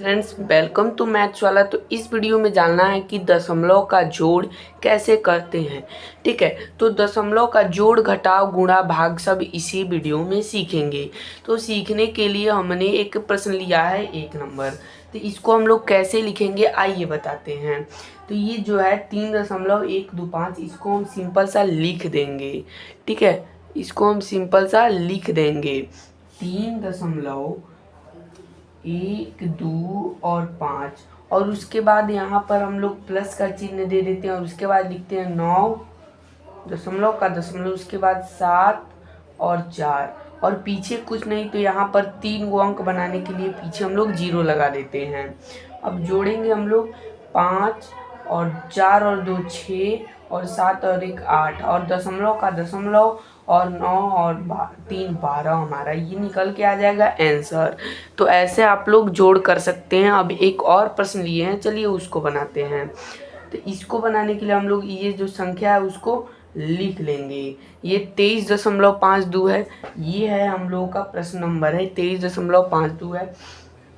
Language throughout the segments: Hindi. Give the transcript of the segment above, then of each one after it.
फ्रेंड्स, वेलकम टू मैथ्स वाला। तो इस वीडियो में जानना है कि दशमलव का जोड़ कैसे करते हैं। ठीक है, तो दशमलव का जोड़, घटाव, गुणा, भाग सब इसी वीडियो में सीखेंगे। तो सीखने के लिए हमने एक प्रश्न लिया है 1 नंबर। तो इसको हम लोग कैसे लिखेंगे आइए बताते हैं। तो ये जो है 3.125, इसको हम सिंपल सा लिख देंगे। ठीक है, इसको हम सिंपल सा लिख देंगे 3.1, 2 और 5, और उसके बाद यहाँ पर हम लोग प्लस का चिन्ह दे देते हैं और उसके बाद लिखते हैं 9 दशमलव का दशमलव, उसके बाद 7 और 4, और पीछे कुछ नहीं तो यहाँ पर 3 गो अंक बनाने के लिए पीछे हम लोग 0 लगा देते हैं। अब जोड़ेंगे हम लोग 5 और 4 और 2 6 और 7 और 1 8, और दशमलव का दशमलव और 9 और 3 12, हमारा ये निकल के आ जाएगा आंसर। तो ऐसे आप लोग जोड़ कर सकते हैं। अब एक और प्रश्न लिए हैं, चलिए उसको बनाते हैं। तो इसको बनाने के लिए हम लोग ये जो संख्या है उसको लिख लेंगे। ये 23.52 है, ये है हम लोगों का प्रश्न नंबर है, 23.52 है।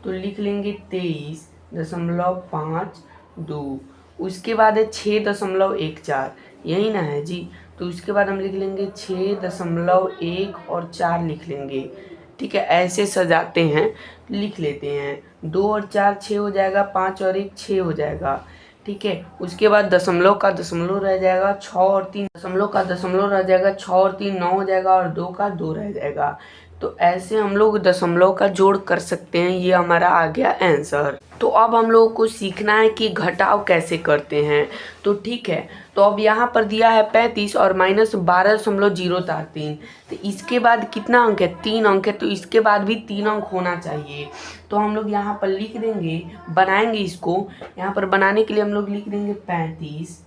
तो लिख लेंगे 23.52। उसके बाद है 6.14, यही ना है जी। तो उसके बाद हम लिख लेंगे 6.1 और 4 लिख लेंगे। ठीक है, ऐसे सजाते हैं, लिख लेते हैं। 2 और 4 6 हो जाएगा, 5 और 1 6 हो जाएगा। ठीक है, उसके बाद दशमलव का दशमलव रह जाएगा 6 और 3, दशमलव का दशमलव रह जाएगा 6 और 3 9 हो जाएगा, और 2 का 2 रह जाएगा। तो ऐसे हम लोग दशमलव का जोड़ कर सकते हैं। ये हमारा आ गया आंसर। तो अब हम लोगों को सीखना है कि घटाव कैसे करते हैं। तो ठीक है, तो अब यहाँ पर दिया है 35 और -12.043। तो इसके बाद कितना अंक है? 3 अंक है, तो इसके बाद भी 3 अंक होना चाहिए। तो हम लोग यहाँ पर लिख देंगे, बनाएंगे इसको। यहाँ पर बनाने के लिए हम लोग लिख देंगे 35,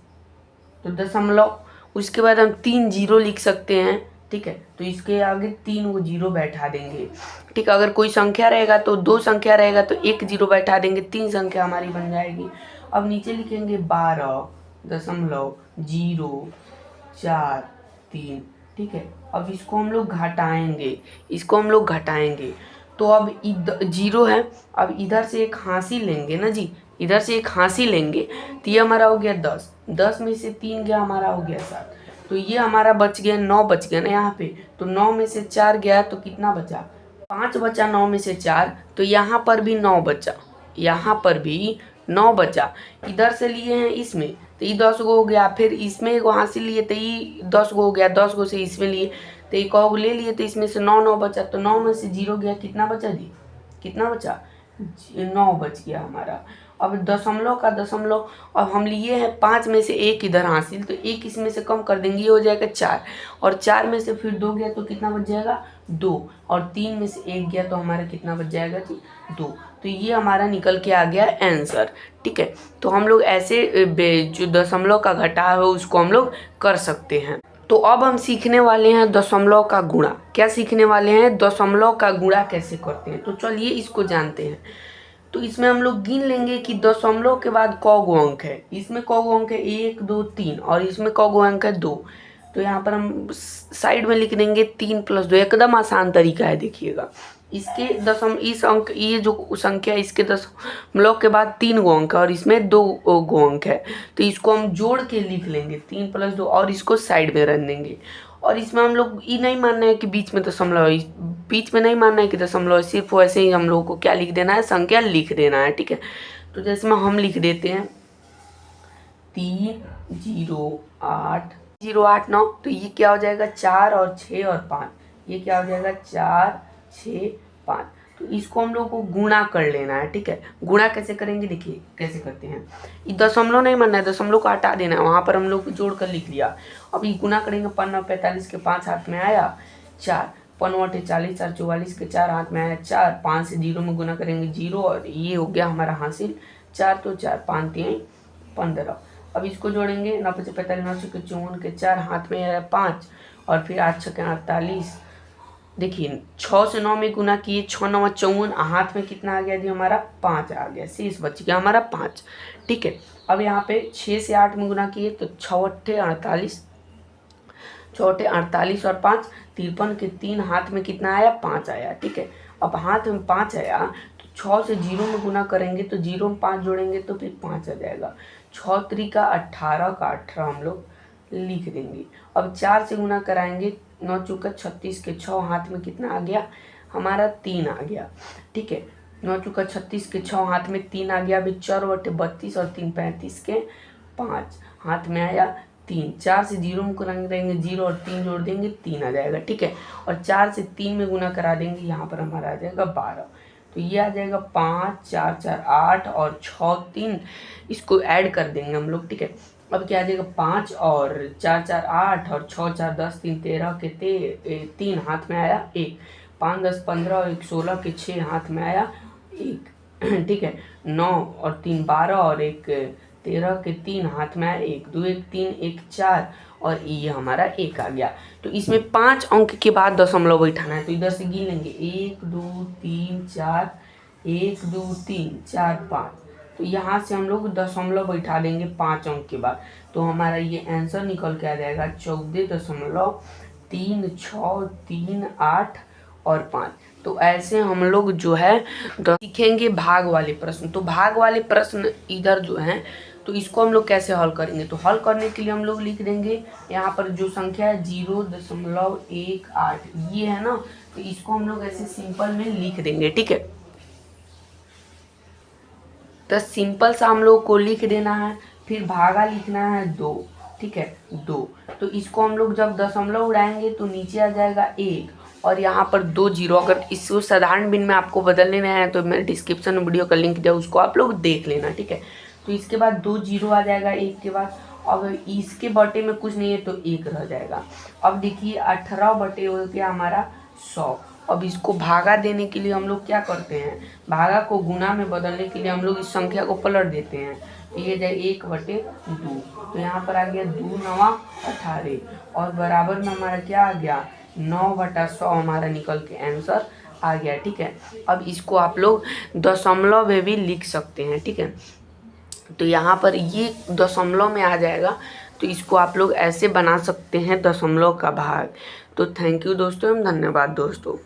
तो दशमलव, उसके बाद हम 3 0 लिख सकते हैं। ठीक है, तो इसके आगे 3 को 0 बैठा देंगे। ठीक है, अगर कोई संख्या रहेगा तो 2 संख्या रहेगा तो 1 0 बैठा देंगे, 3 संख्या हमारी बन जाएगी। अब नीचे लिखेंगे 12.043। ठीक है, अब इसको हम लोग घटाएंगे, तो अब 0 है। अब इधर से एक हासिल लेंगे ना जी, इधर से एक हासिल लेंगे, तो ये हमारा हो गया 10, 10 में से 3 गया, हमारा हो गया 7। तो ये हमारा बच गया 9 बच गया ना यहाँ पे। तो 9 में से 4 गया तो कितना बचा? 5 बचा 9 में से 4, तो यहाँ पर भी 9 बचा, यहाँ पर भी 9 बचा। इधर से लिए हैं इसमें तो ये 10 गो हो गया, फिर इसमें एक हासिल लिए तो ये 10 गो हो गया, 10 गो से इसमें लिए तो एक और ले लिए, तो इसमें से 9 9 बचा, तो 9 में से 0 गया, कितना बचा जी? कितना बचा? 9 बच गया हमारा। अब दशमलव का दशमलव, अब हम लिए हैं 5 में से 1 इधर हासिल, तो 1 इसमें से कम कर देंगे, ये हो जाएगा 4, और 4 में से फिर 2 गया तो कितना बच जाएगा? 2, और 3 में से 1 गया तो हमारा कितना बच जाएगा जी? 2। तो ये हमारा निकल के आ गया आंसर। ठीक है, तो हम लोग ऐसे जो दशमलव का घटाव है उसको हम लोग कर सकते हैं। तो अब हम सीखने वाले हैं दशमलव का गुणा। क्या सीखने वाले हैं? दशमलव का गुणा कैसे करते हैं। तो चलिए इसको जानते हैं। तो इसमें हम लोग गिन लेंगे कि दशमलव के बाद क गो अंक है। इसमें क गो अंक है? 1 2 3, और इसमें क गो अंक है? 2। तो यहाँ पर हम साइड में लिख देंगे 3 + 2। एकदम आसान तरीका है, देखिएगा। इसके इस अंक, ये जो संख्या इसके दशमलव के बाद 3 गो अंक है और इसमें 2 गो अंक है, तो इसको हम जोड़ के लिख लेंगे 3 + 2, और इसको साइड में रख देंगे। और इसमें हम लोग ये नहीं मानना है कि बीच में दशमलव है, बीच में नहीं मानना है कि दशमलव है, सिर्फ वैसे ही हम लोगों को क्या लिख देना है? संख्या लिख देना है। ठीक है, तो जैसे में हम लिख देते हैं 30809, तो ये क्या हो जाएगा? 4 और 6 और 5, ये क्या हो जाएगा? 4 6 5। तो इसको हम लोग को गुणा कर लेना है। ठीक है, गुणा कैसे करेंगे, देखिए कैसे करते हैं। ये दशमलव नहीं मानना है, दशमलव को हटा देना है, वहाँ पर हम लोग जोड़ कर लिख लिया। अब ये गुणा करेंगे, 5 45 के 5 हाथ में आया 4, 5 40 4 44 के 4 हाथ में आया 4, 5 से 0 में गुणा करेंगे 0, और ये हो गया हमारा हासिल 4, तो 4 5 3 15। अब इसको जोड़ेंगे 9 5 45 9 6 54 के 4 हाथ में आया 5, और फिर 8 6 48। देखिए 6 से 9 में गुना किए, 6 9 54, हाथ में कितना आ गया जी? हमारा 5 आ गया, शेष बच गया हमारा 5। ठीक है, अब यहाँ पे 6 से 8 में गुना किए तो 6 8 48, 6 8 48 और 5 53 के 3 हाथ में कितना आया? 5 आया। ठीक है, अब हाथ में 5 आया 6 से 0 में गुना करेंगे तो 0 में 5 जोड़ेंगे तो फिर 5 आ जाएगा। 6 त्रिका 18 का 18 हम लोग लिख देंगे। अब 4 से गुना कराएंगे, 9 चौका 36 के 6 हाथ में कितना आ गया हमारा 3 आ गया। ठीक है, 9 चौका 36 के 6 हाथ में 3 आ गया। अभी 4 बटे 32 और 3 35 के 5 हाथ में आया 3। 4 से 0 में करेंगे 0 और 3 जोड़ देंगे 3 आ जाएगा। ठीक है, और 4 से 3 में गुना करा देंगे, यहाँ पर हमारा आ जाएगा 12। तो ये आ जाएगा 5 4 4 8 और 6 3, इसको ऐड कर देंगे हम लोग। ठीक है, अब क्या आ जाएगा 5 और 4 4 8 और 6 4 10 3 13 के 3 हाथ में आया 1। 5 10 15 और 1 16 के 6 हाथ में आया 1। ठीक है, 9 और 3 12 और 1 13 के 3 हाथ में आया 1। 2 1 3 1 4 और ये हमारा 1 आ गया। तो इसमें 5 अंक के बाद दशमलव बैठाना है, तो इधर से गिन लेंगे 1 2 3 4 1 2 3 4 5। तो यहाँ से हम लोग दशमलव बैठा देंगे 5 अंक के बाद, तो हमारा ये आंसर निकल के आ जाएगा 14.3638 और 5। तो ऐसे हम लोग जो है सीखेंगे भाग वाले प्रश्न। तो भाग वाले प्रश्न इधर जो हैं, तो इसको हम लोग कैसे हल करेंगे, तो हल करने के लिए हम लोग लिख देंगे यहाँ पर जो संख्या है 0.18 ये है ना, तो इसको हम लोग ऐसे सिंपल में लिख देंगे। ठीक है, तो सिंपल सा हम लोग को लिख देना है, फिर भागा लिखना है 2। ठीक है, 2। तो इसको हम लोग जब दशमलव उड़ाएंगे तो नीचे आ जाएगा 1 और यहाँ पर 2 0। अगर इसको साधारण बिन में आपको बदल लेना है तो मैं डिस्क्रिप्शन में वीडियो का लिंक दिया, उसको आप लोग देख लेना। ठीक है, तो इसके बाद 2 0 आ जाएगा 1 के बाद। अब इसके बटे में कुछ नहीं है तो 1 रह जाएगा। अब देखिए 18 बटे हो गया हमारा 100। अब इसको भागा देने के लिए हम लोग क्या करते हैं, भागा को गुना में बदलने के लिए हम लोग इस संख्या को पलट देते हैं। तो ये जाए 1/2, तो यहाँ पर आ गया 2 9 18 और बराबर में हमारा क्या आ गया 9/100 हमारा निकल के आंसर आ गया। ठीक है, अब इसको आप लोग दशमलव में भी लिख सकते हैं। ठीक है, तो यहाँ पर ये दशमलव में आ जाएगा, तो इसको आप लोग ऐसे बना सकते हैं दशमलव का भाग। तो थैंक यू दोस्तों, धन्यवाद दोस्तों।